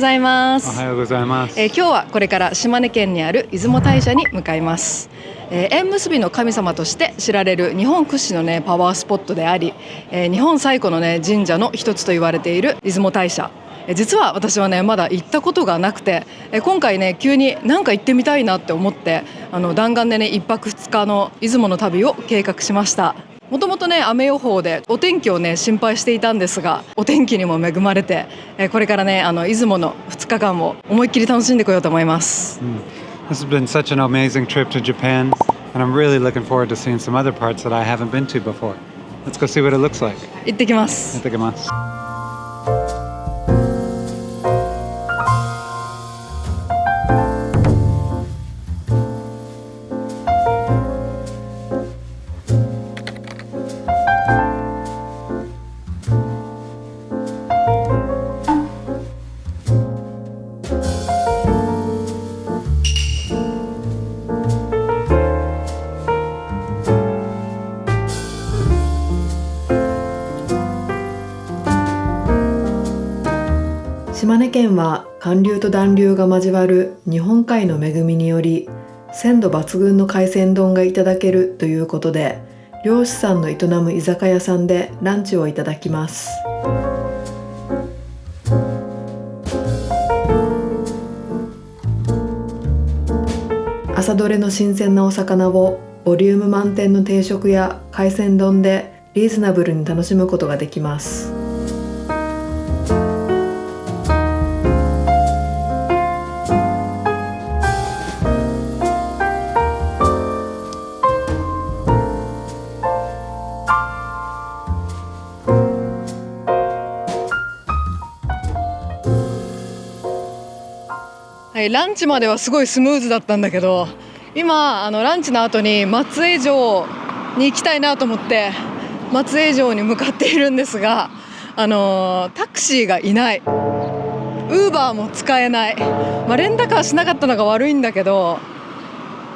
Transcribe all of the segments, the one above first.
ざいまおす。はようございます。今日はこれから島根県にある出雲大社に向かいます。縁結びの神様として知られる日本屈指のねパワースポットであり、日本最古のね神社の一つと言われている出雲大社。実は私はねまだ行ったことがなくて、今回ね急になんか行ってみたいなって思って弾丸でね1泊2日の出雲の旅を計画しました。もともとね雨予報でお天気をね心配していたんですが、お天気にも恵まれて、これからね出雲の2日間を思いっきり楽しんでこようと思います。This has been such an amazing trip to Japan, and I'm really looking forward to seeing some other parts that I haven't been to before. Let's go see what it looks like. 行ってきます。行ってきます。島根県は寒流と暖流が交わる日本海の恵みにより鮮度抜群の海鮮丼がいただけるということで、漁師さんの営む居酒屋さんでランチをいただきます。朝どれの新鮮なお魚をボリューム満点の定食や海鮮丼でリーズナブルに楽しむことができます。はい、ランチまではすごいスムーズだったんだけど、今ランチの後に松江城に行きたいなと思って松江城に向かっているんですが、タクシーがいない、ウーバーも使えない、レンタカーしなかったのが悪いんだけど、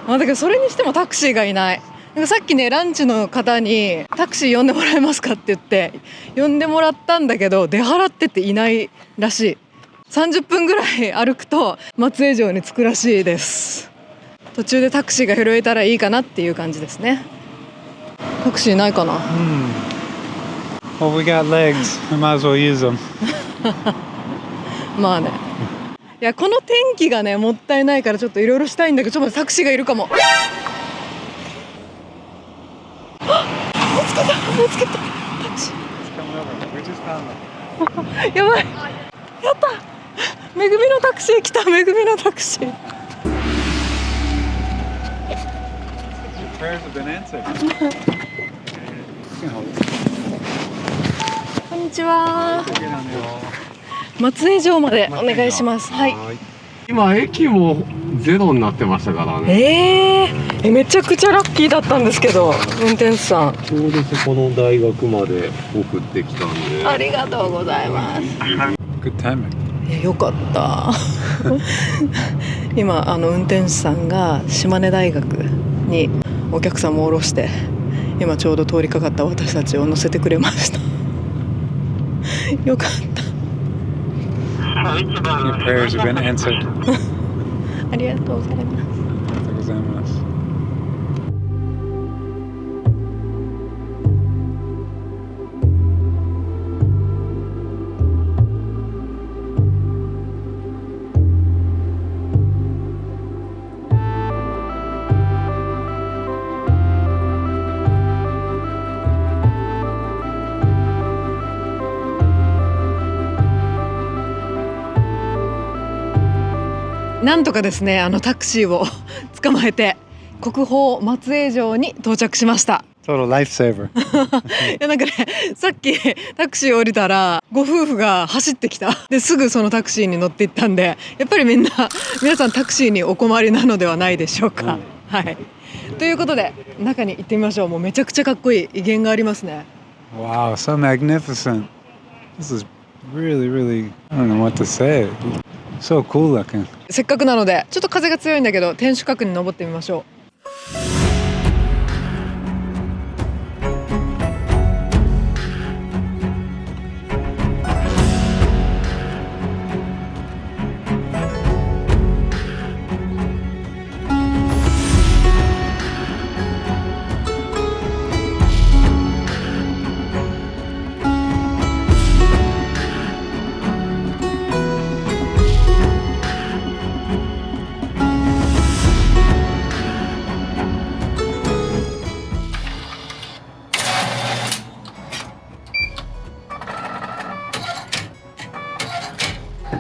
だけどそれにしてもタクシーがいない。さっきねランチの方にタクシー呼んでもらえますかって言って呼んでもらったんだけど、出払ってていないらしい。30分ぐらい歩くと松江城に着くらしいです。途中でタクシーが拾えたらいいかなっていう感じですね。タクシーないかな。Well, we got legs. We might as well use them. まあね。いやこの天気がねもったいないからちょっといろいろしたいんだけど、ちょっと待って、タクシーがいるかも。見つけたタクシー。やばい、やった、めぐみのタクシー来た。めぐみのタクシー。こんにちは。松江城までお願いします。はい。今駅もゼロになってましたからね。めちゃくちゃラッキーだったんですけど、運転手さん。ちょうどそこの大学まで送ってきたんで。ありがとうございます。Good timing. よかった今運転手さんが島根大学にお客さんも降ろして、今ちょうど通りかかった私たちを乗せてくれましたよかった。Your prayers have been answered. ありがとうございます。ありがとうございます。なんとかですねタクシーを捕まえて国宝松江城に到着しました。Total lifesaver. いやなんかね、さっきタクシー降りたらご夫婦が走ってきた。ですぐそのタクシーに乗っていったんで、やっぱり皆さんタクシーにお困りなのではないでしょうか。はい。ということで中に行ってみましょう。もうめちゃくちゃかっこいい威厳がありますね。Wow, so magnificent. This is really, really, I don't know what to say. So cool looking. せっかくなのでちょっと風が強いんだけど天守閣に登ってみましょう。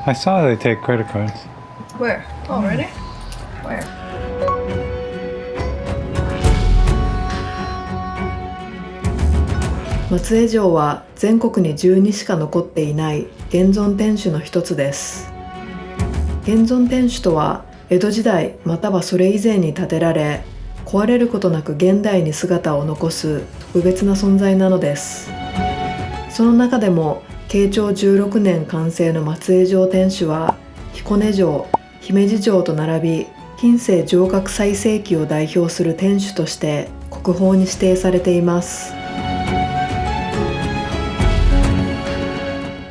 I saw they take credit cards. Where? Oh, really? Where? 松江城は全国に12しか残っていない現存天守の一つです。現存天守とは江戸時代またはそれ以前に建てられ、壊れることなく現代に姿を残す特別な存在なのです。その中でも慶長16年完成の松江城天守は彦根城、姫路城と並び近世城郭最盛期を代表する天守として国宝に指定されています。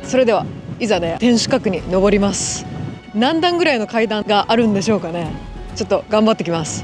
それではいざね、天守閣に登ります。何段ぐらいの階段があるんでしょうかね。ちょっと頑張ってきます。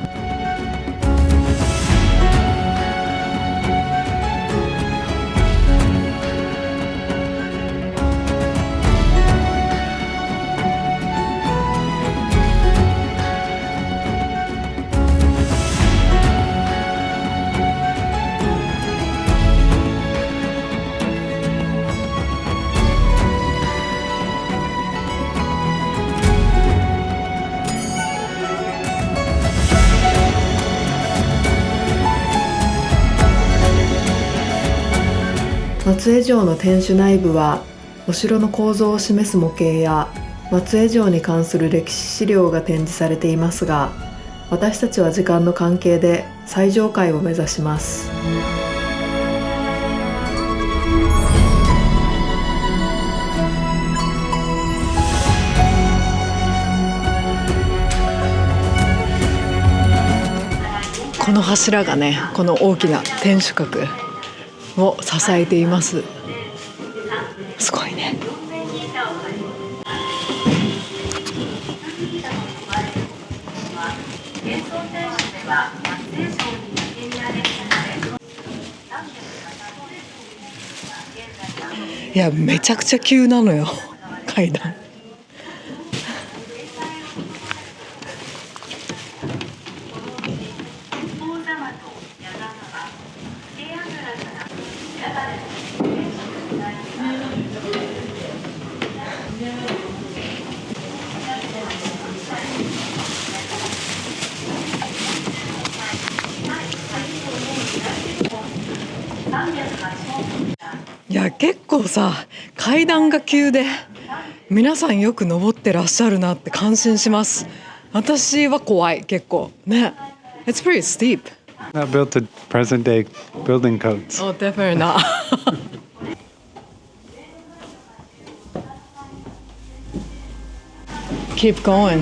松江城の天守内部はお城の構造を示す模型や松江城に関する歴史資料が展示されていますが、私たちは時間の関係で最上階を目指します。この柱がね、この大きな天守閣を支えています。すごいね。いや、めちゃくちゃ急なのよ、階段。いや、結構さ、階段が急で皆さんよく登ってらっしゃるなって感心します。私は怖い、結構ね。It's pretty steep. Not built to present day building codes. Oh, definitely not. Keep going.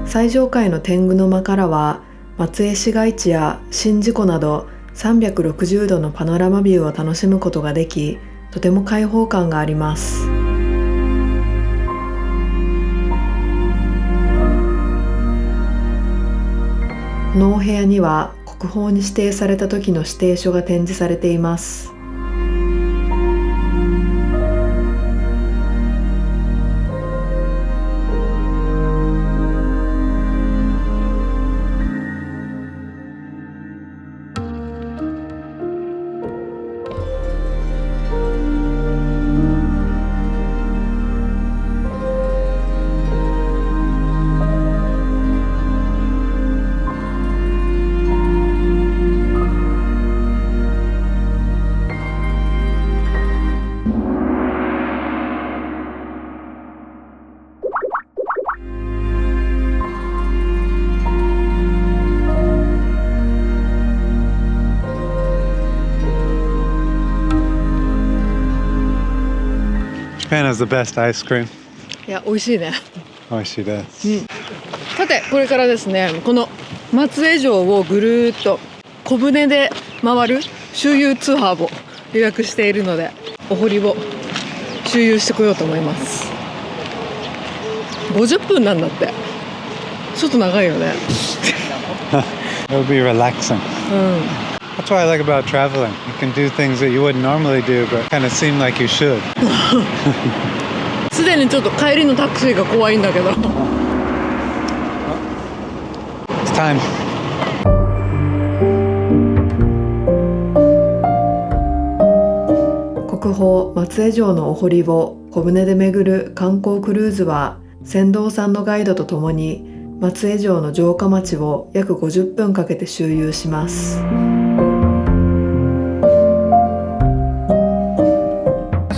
最上階の天狗の間からは松江市街地や宍道湖など360度のパノラマビューを楽しむことができ、とても開放感があります。このお部屋には国宝に指定された時の指定書が展示されています。Japan has the best ice cream. いや、美味しいね。美味しいです。さて、これからですね、この松江城をぐるーっと小舟で回る周遊ツアーを予約しているので、お堀を周遊してこようと思います。50分なんだって。ちょっと長いよね。It will be relaxing. That's what I like about traveling. You can do things that you wouldn't normally do, but kind of seem like you should. すでにちょっと帰りのタクシーが怖いんだけど。 It's time. 国宝松江城のお堀を小舟で巡る観光クルーズは、船頭さんのガイドとともに松江城の城下町を約50分かけて周遊します。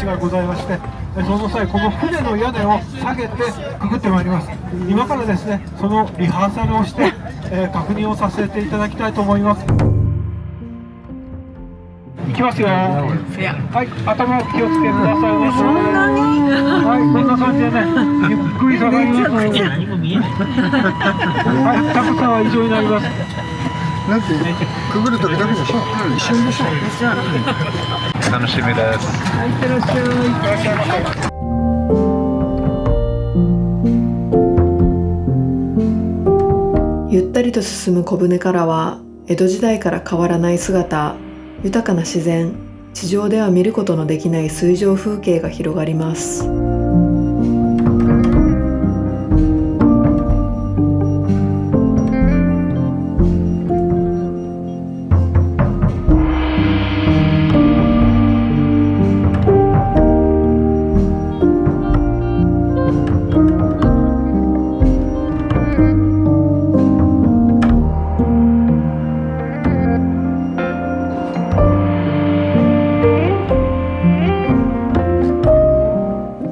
がございまして、その際この船の屋根を下げてくぐってまいります。今からですね、そのリハーサルをして、確認をさせていただきたいと思います。いきますよ。はい、頭を気をつけてくださいませ。そんなに？はい、こんな感じでね、ゆっくり下がりますので。何も見えない。はい、高さは以上になります。なんてくぐるときだけでしょ。一緒にでしょ。楽しみです。はい、いってらっしゃい。いらっしゃいまゆったりと進む小舟からは、江戸時代から変わらない姿、豊かな自然、地上では見ることのできない水上風景が広がります。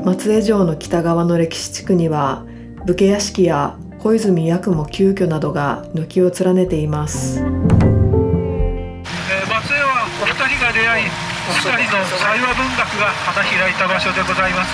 松江城の北側の歴史地区には、武家屋敷や小泉八雲旧居などが軒を連ねています。松江はお二人が出会い、お二人の才和文学が花開いた場所でございます。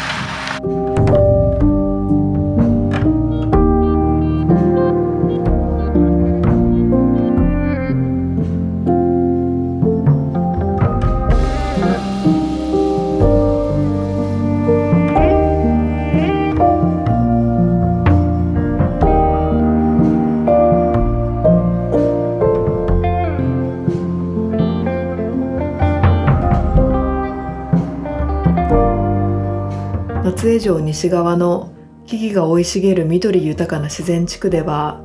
松江城西側の木々が生い茂る緑豊かな自然地区では、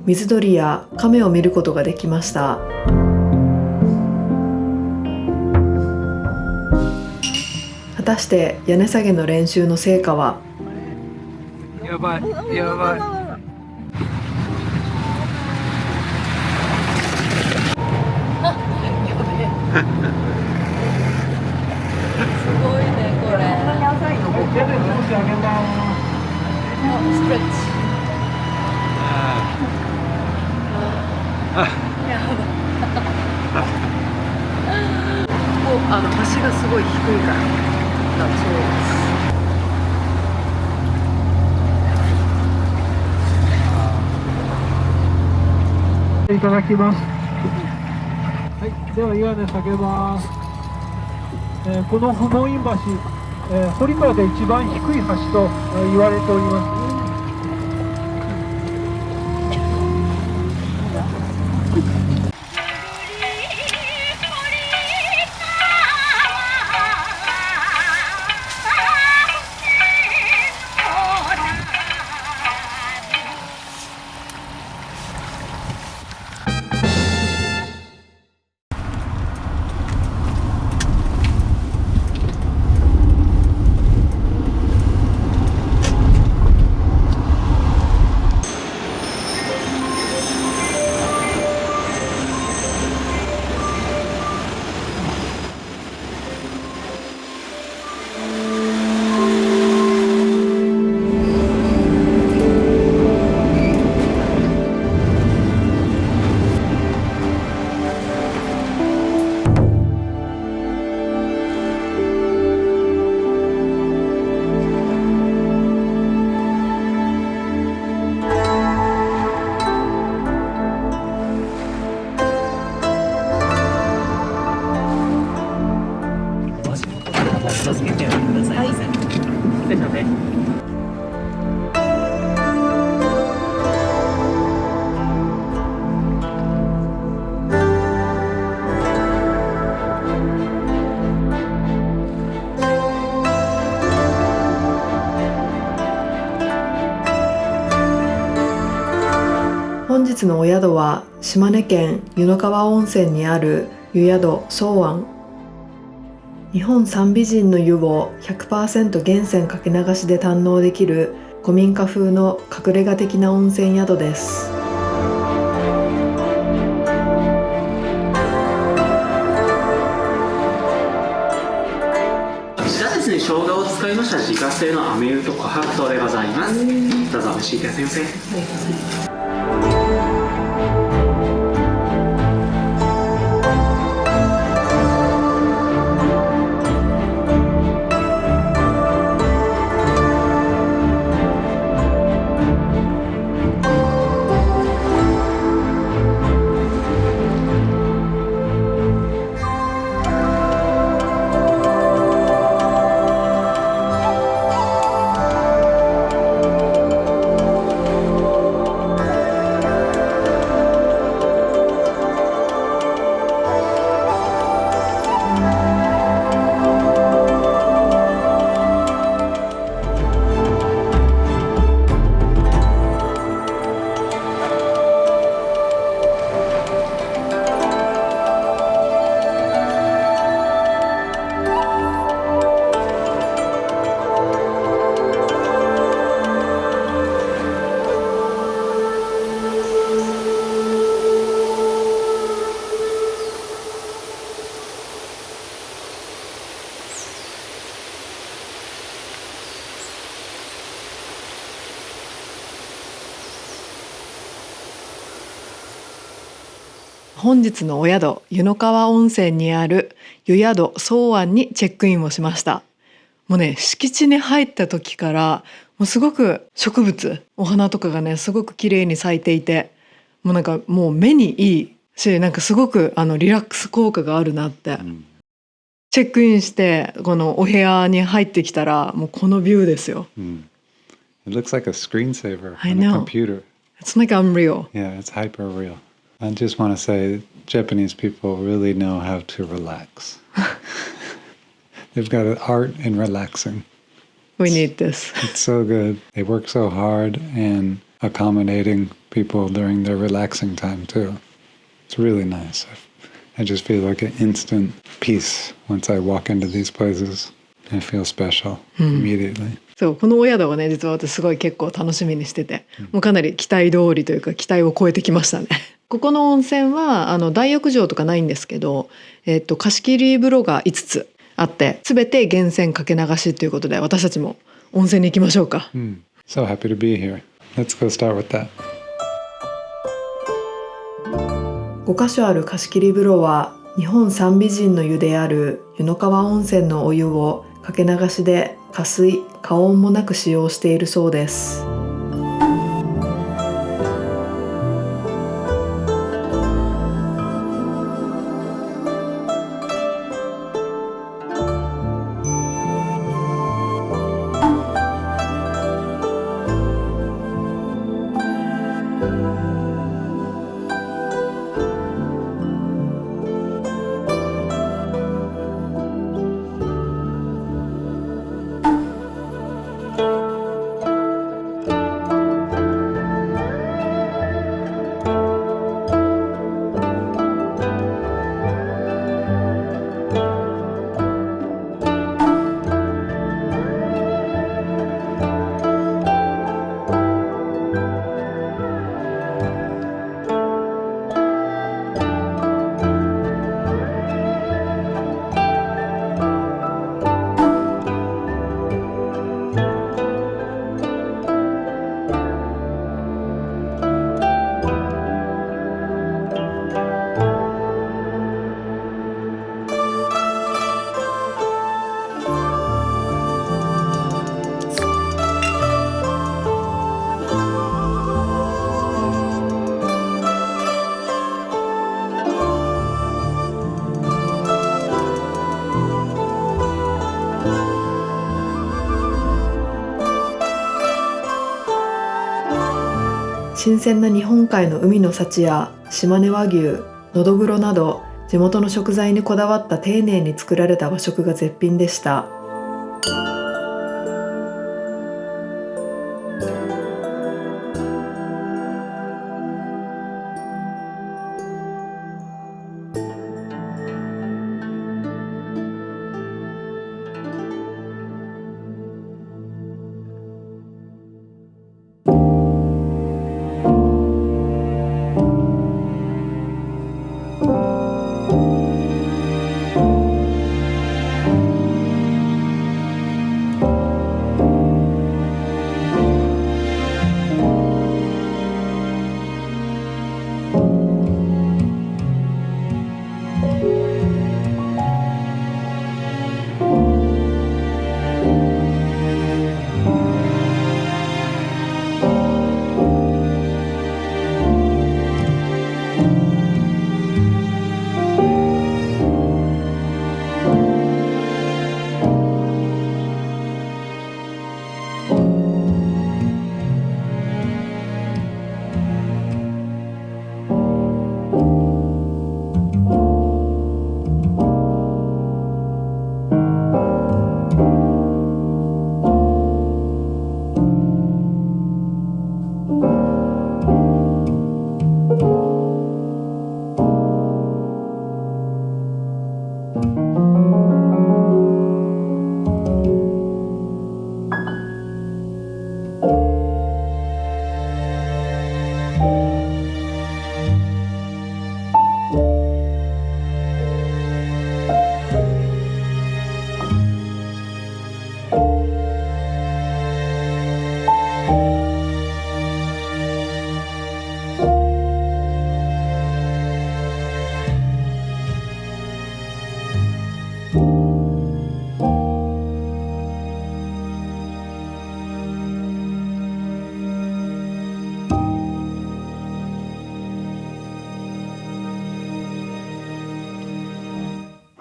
水鳥や亀を見ることができました。果たして屋根下げの練習の成果は？やばい、やばい。すごいねこれ。手で少し上げます。ストレッチ。橋がすごい低いからだそうです。いただきます。はい、では屋根下げます。この不門院橋、堀川で一番低い橋と言われております。日のお宿は島根県湯の川温泉にある湯宿宗庵。日本三美人の湯を 100% 源泉かけ流しで堪能できる古民家風の隠れ家的な温泉宿です。こちらですね、生姜を使いました自家製の飴湯と琥珀糖でございます。どうぞお召しくださいませ。本日のお宿、湯の川温泉にある湯宿宗庵にチェックインをしました。もうね、敷地に入った時からもうすごく植物、お花とかがねすごく綺麗に咲いていて、もうなんかもう目にいいし、なんかすごくリラックス効果があるなって、チェックインしてこのお部屋に入ってきたらもうこのビューですよ。It looks like a screensaver I on a know. computer. It's like unreal. Yeah, it's hyper real. I just want to say Japanese people really know how to relax. They've got an art in relaxing. We need this. It's so good. They work so hard and accommodating people during their relaxing time too. It's really nice. I just feel like an instant peace once I walk into these places. I feel special immediately. そう、このお宿はね、実は私すごい結構楽しみにしてて、もうかなり期待通りというか期待を超えてきましたね。ここの温泉は大浴場とかないんですけど、貸切風呂が5つあって、すべて源泉かけ流しということで、私たちも温泉に行きましょうか。So happy to be here. Let's go start with that. 5カ所ある貸切風呂は日本三美人の湯である湯の川温泉のお湯をかけ流しで加水・加温もなく使用しているそうです。新鮮な日本海の海の幸や島根和牛、のどぐろなど地元の食材にこだわった丁寧に作られた和食が絶品でした。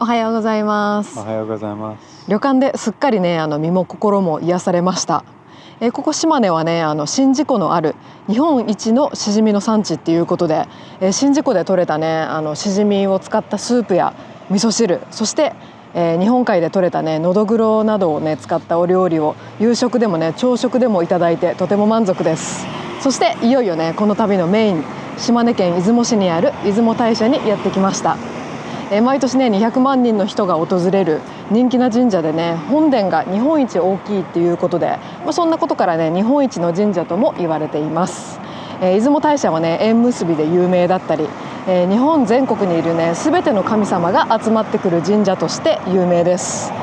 おはようございます。おはようございます。旅館ですっかりね身も心も癒されました。ここ島根はね宍道湖のある日本一のしじみの産地っていうことで、宍道湖で採れたねしじみを使ったスープや味噌汁、そして、日本海で採れたねのどぐろなどをね使ったお料理を夕食でもね朝食でもいただいてとても満足です。そしていよいよねこの旅のメイン、島根県出雲市にある出雲大社にやってきました。毎年ね200万人の人が訪れる人気な神社でね、本殿が日本一大きいっていうことで、そんなことからね日本一の神社とも言われています。出雲大社はね縁結びで有名だったり、日本全国にいるね全ての神様が集まってくる神社として有名です。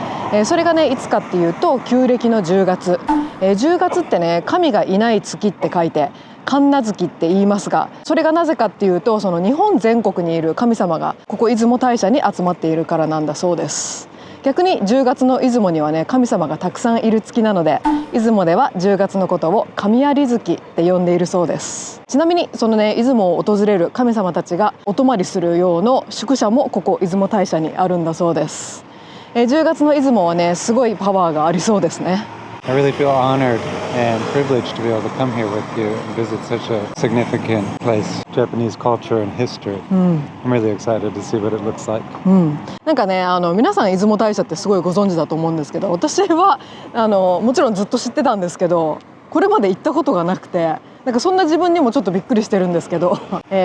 それがねいつかっていうと旧暦の10月、10月ってね神がいない月って書いて神無月って言いますが、それがなぜかっていうとその日本全国にいる神様がここ出雲大社に集まっているからなんだそうです。逆に10月の出雲にはね神様がたくさんいる月なので、出雲では10月のことを神有月って呼んでいるそうです。ちなみにそのね出雲を訪れる神様たちがお泊まりする用の宿舎もここ出雲大社にあるんだそうです。10月の出雲はねすごいパワーがありそうですね。I really feel honored and privileged to be able to come here with you and visit such a significant place, Japanese culture and history. I'm really excited to see what it looks like. なんかね皆さん出雲大社ってすごいご存知だと思うんですけど、私はもちろんずっと知ってたんですけど、これまで行ったことがなくて、なんかそんな自分にもちょっとびっくりしてるんですけど、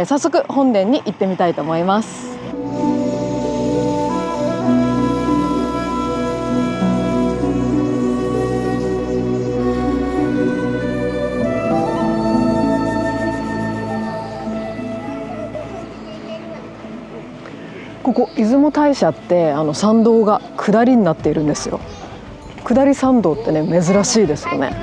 早速本殿に行ってみたいと思います。ここ出雲大社って参道が下りになっているんですよ。下り参道ってね珍しいですよね。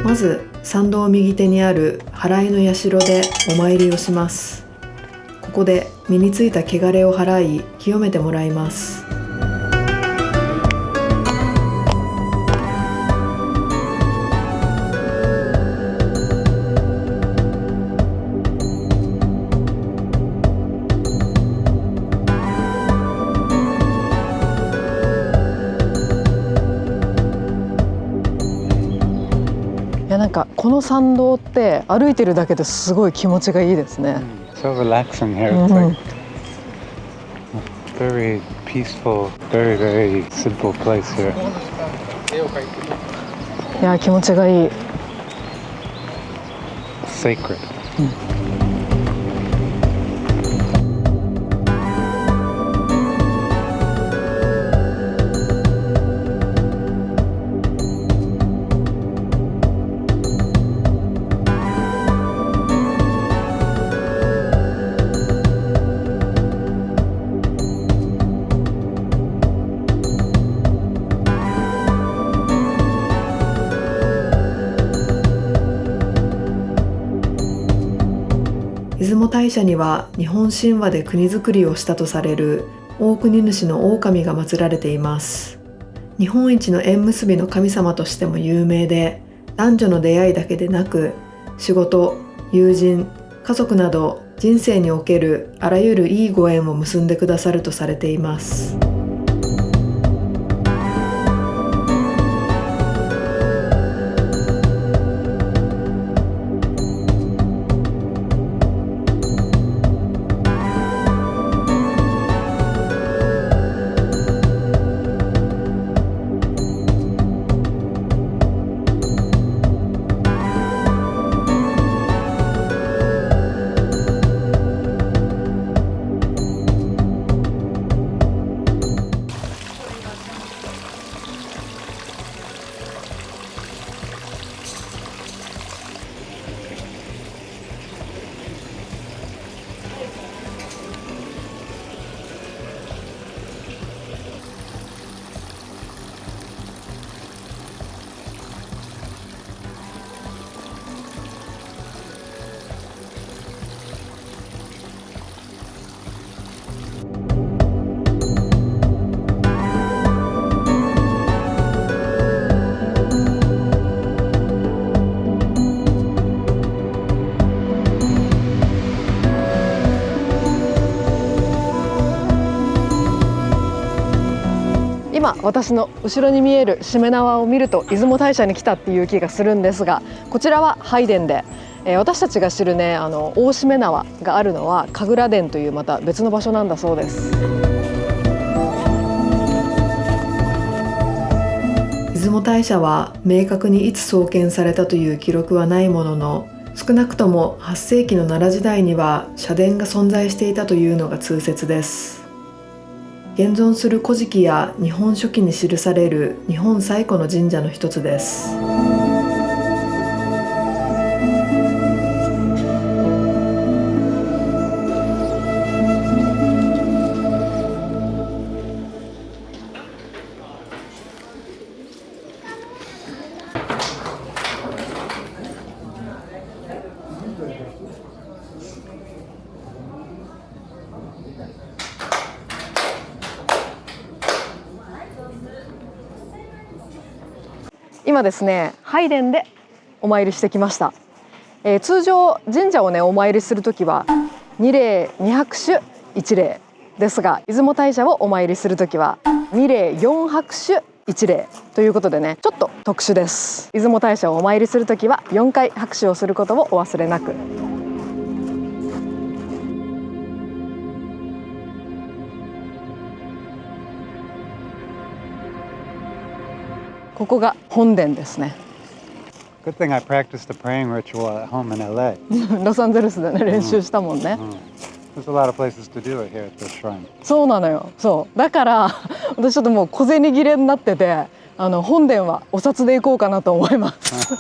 まず参道右手にある祓いの社でお参りをします。ここで身についた汚れを払い清めてもらいます。なんかこの参道って歩いてるだけですごい気持ちがいいですね。So relaxing here. It's like very peaceful, very, very simple place here. いや気持ちがいい。Sacred. 出雲大社には日本神話で国づくりをしたとされる大国主の狼が祀られています。日本一の縁結びの神様としても有名で、男女の出会いだけでなく仕事、友人、家族など人生におけるあらゆるいいご縁を結んでくださるとされています。今私の後ろに見えるしめ縄を見ると出雲大社に来たっていう気がするんですが、こちらは拝殿で、私たちが知るね大しめ縄があるのは神楽殿というまた別の場所なんだそうです。出雲大社は明確にいつ創建されたという記録はないものの、少なくとも8世紀の奈良時代には社殿が存在していたというのが通説です。現存する古事記や日本書紀に記される日本最古の神社の一つです。今ですね、拝殿でお参りしてきました。通常神社をねお参りするときは二礼二拍手一礼ですが、出雲大社をお参りするときは二礼四拍手一礼ということでね、ちょっと特殊です。出雲大社をお参りするときは4回拍手をすることをお忘れなく。ここが本殿ですね。Good thing I practiced the praying ritual at home in LA. ロサンゼルスでね練習したもんね。There's a lot of places to do it here at this shrine. そうなのよ。そうだから私ちょっともう小銭切れになってて、本殿はお札で行こうかなと思います。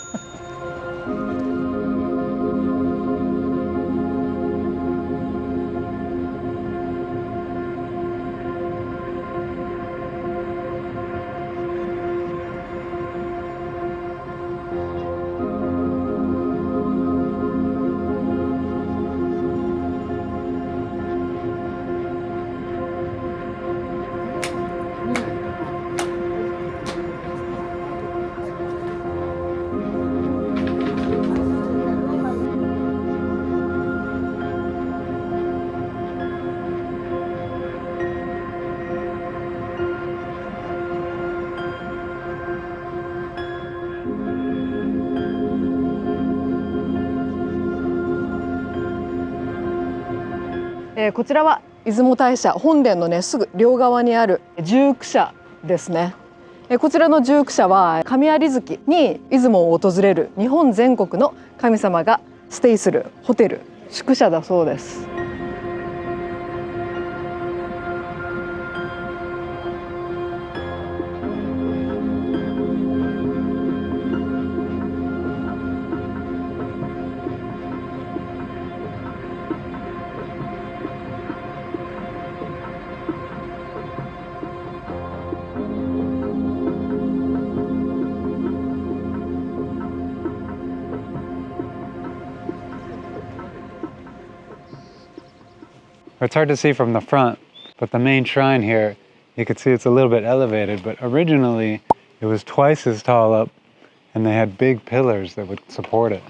こちらは出雲大社本殿のねすぐ両側にある十九社ですね。こちらの十九社は神有月に出雲を訪れる日本全国の神様がステイするホテル宿舎だそうです。It's hard to see from the front, but the main shrine here, you can see it's a little bit elevated, but originally it was twice as tall up and they had big pillars that would support it.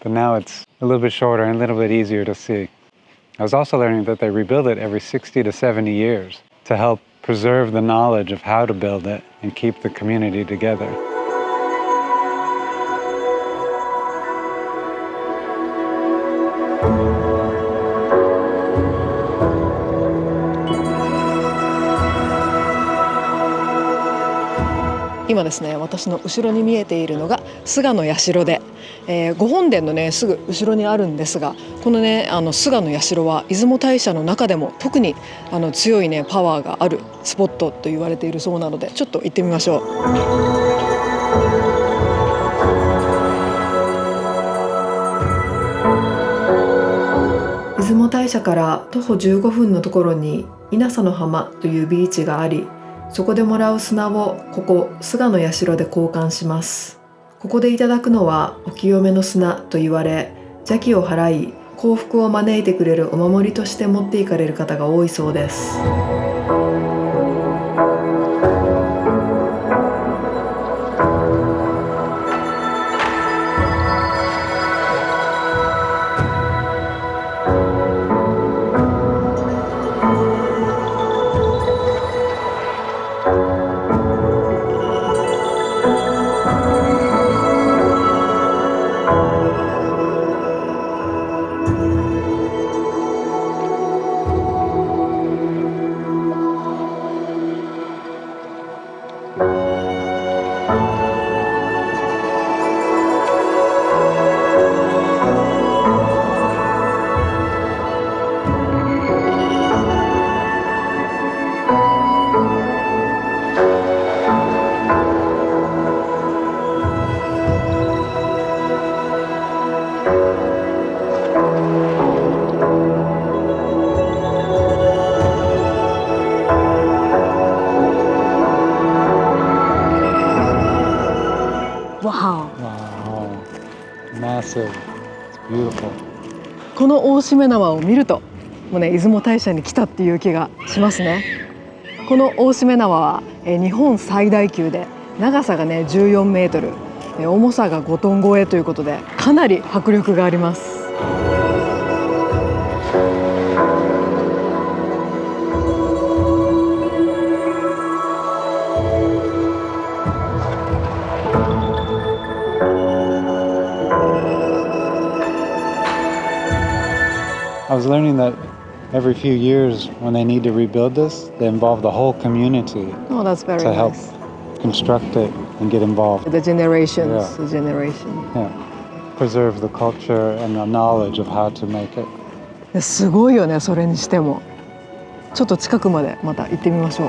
But now it's a little bit shorter and a little bit easier to see. I was also learning that they rebuild it every 60 to 70 years to help preserve the knowledge of how to build it and keep the community together.今ですね、私の後ろに見えているのが菅野社で、御本殿のねすぐ後ろにあるんですが、このね菅野社は出雲大社の中でも特に強いねパワーがあるスポットと言われているそうなので、ちょっと行ってみましょう。出雲大社から徒歩15分のところに稲佐の浜というビーチがあり、そこでもらう砂をここ菅野社で交換します。ここでいただくのはお清めの砂と言われ、邪気を払い幸福を招いてくれるお守りとして持っていかれる方が多いそうです。massive. It's beautiful. この大しめ縄を見るともうね出雲大社に来たっていう気がしますね。この大しめ縄は日本最大級で長さがね14メートル、重さが5トン超えということでかなり迫力があります。I was learning that every few years when they need to rebuild this, they involve the whole community Oh, that's very to help nice. construct it and get involved. The generations, Yeah. the generation. Yeah. Preserve the culture and the knowledge of how to make it. すごいよね、それにしても。ちょっと近くまでまた行ってみましょう。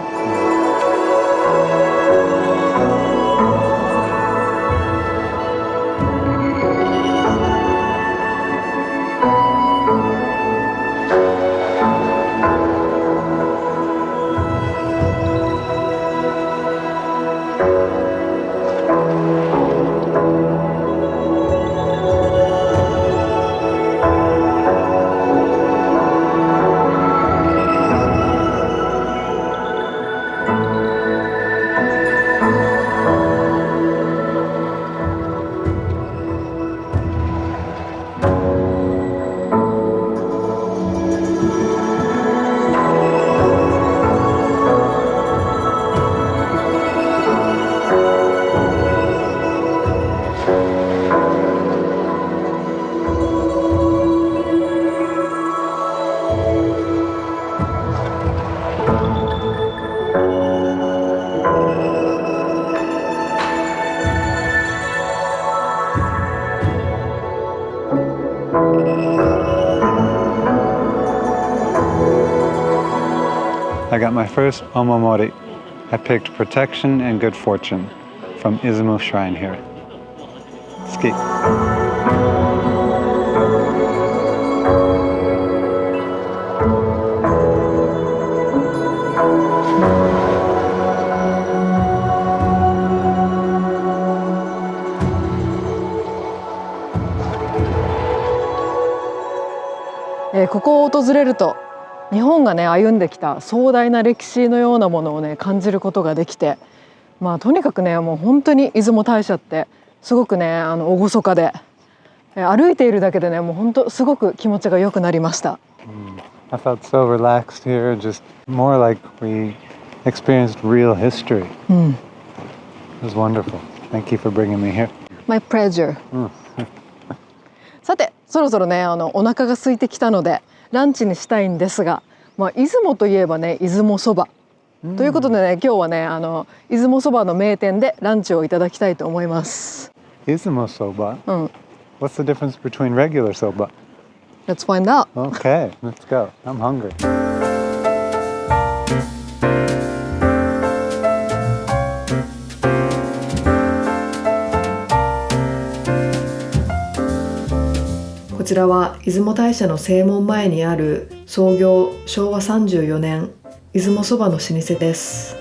I got my first omamori. I picked protection and good fortune from Izumo Shrine here. Ski. .ここを訪れると日本がね歩んできた壮大な歴史のようなものをね感じることができて、とにかくねもう本当に出雲大社ってすごくね厳かで、歩いているだけでねもう本当すごく気持ちが良くなりました。I felt so relaxed here, just more like we experienced real history. It was wonderful. Thank you for bringing me here. My pleasure. さてそろそろねお腹が空いてきたのでランチにしたいんですが、出雲といえばね出雲そば、ということでね今日はね出雲そばの名店でランチをいただきたいと思います。Izumo soba? What's the difference between regular soba? Let's find out. Okay, let's go. I'm hungry. .こちらは出雲大社の正門前にある創業昭和34年出雲そばの老舗です。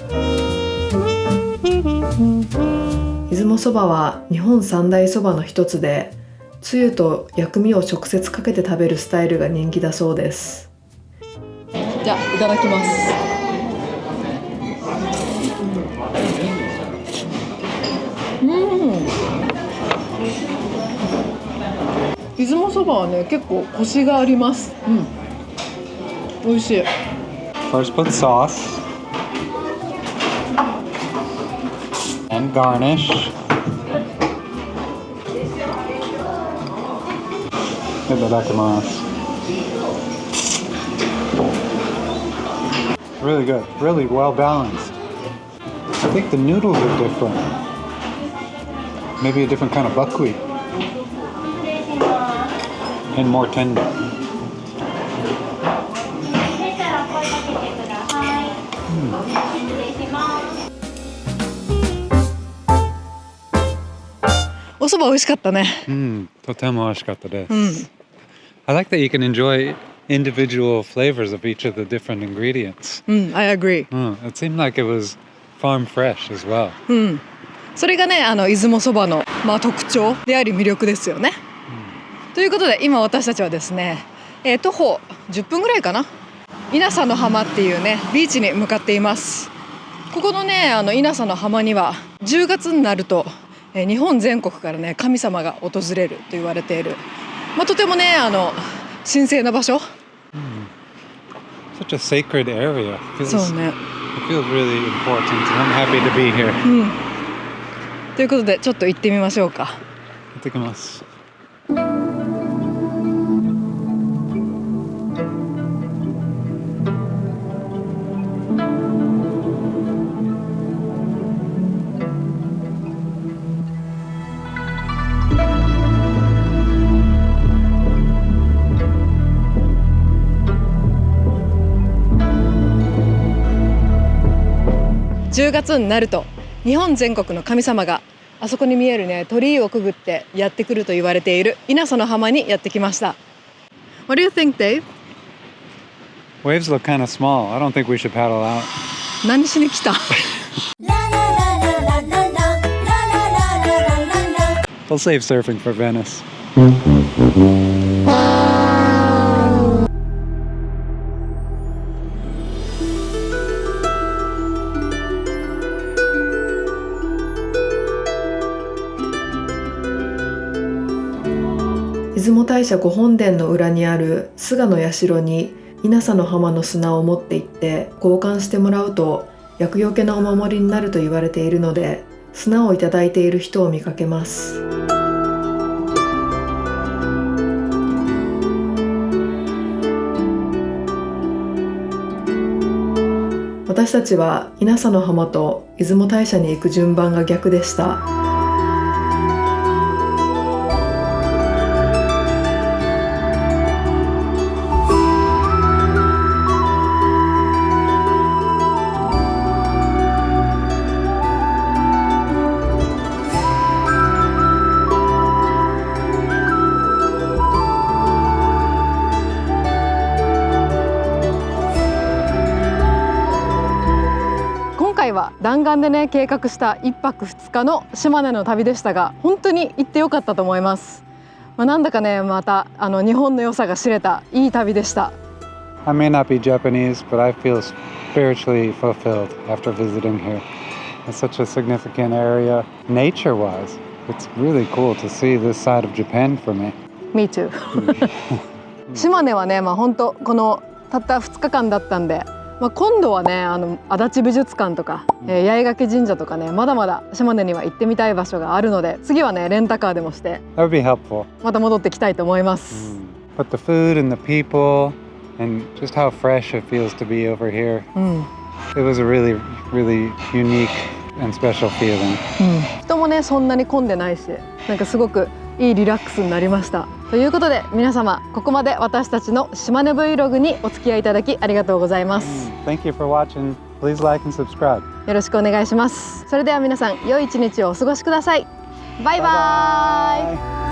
出雲そばは日本三大そばの一つで、つゆと薬味を直接かけて食べるスタイルが人気だそうです。じゃあいただきます。出雲そばはね結構コシがあります。美味しい。 First put sauce and garnish. Itadakimasu. Really good, really well balanced. I think the noodles are different. Maybe a different kind of buckwheat. And more tender.お蕎麦美味しかったね。Totemo oishikatta desu. I like that you can enjoy individual flavors of each of the different ingredients. I agree. It seemed like it was farm fresh as well. それがね出雲そばの特徴であり魅力ですよね。ということで今私たちはですね、徒歩10分ぐらいかな、稲佐の浜っていうねビーチに向かっています。ここのね稲佐の浜には10月になると、日本全国からね神様が訪れると言われている、とてもね神聖な場所。Such a sacred area. そうね。It feels really important. I'm happy to be here. ということでちょっと行ってみましょうか。行ってきます。10月になると日本全国の神様があそこに見えるね鳥居をくぐってやってくると言われている稲佐の浜にやってきました。 What do you think, Dave? Waves look kind of small. I don't think we should paddle out. 何しに来たWe'll save surfing for Venice. 出雲大社御本殿の裏にある菅の社に稲佐の浜の砂を持って行って交換してもらうと厄除けのお守りになると言われているので、砂をいただいている人を見かけます。私たちは稲佐の浜と出雲大社に行く順番が逆でした。弾丸でね計画した1泊2日の島根の旅でしたが、本当に行ってよかったと思います。なんだかねまた日本の良さが知れたいい旅でした。 I may not be Japanese, but I feel spiritually fulfilled after visiting here. It's such a significant area nature-wise. It's really cool to see this side of Japan for me. Me too 島根はね本当このたった2日間だったんで、今度はね足立美術館とか、八重垣神社とかねまだまだ島根には行ってみたい場所があるので、次はねレンタカーでもして That would be helpful. また戻ってきたいと思います。But the food and the people and just how fresh it feels to be over here. It was a really, really unique and special feeling. 人もねそんなに混んでないし、なんかすごくいいリラックスになりました。ということで皆様ここまで私たちの島根 Vlog にお付き合いいただきありがとうございます。Thank you for watching. Please like and subscribe. よろしくお願いします。それでは皆さん良い一日をお過ごしください。バイバイ。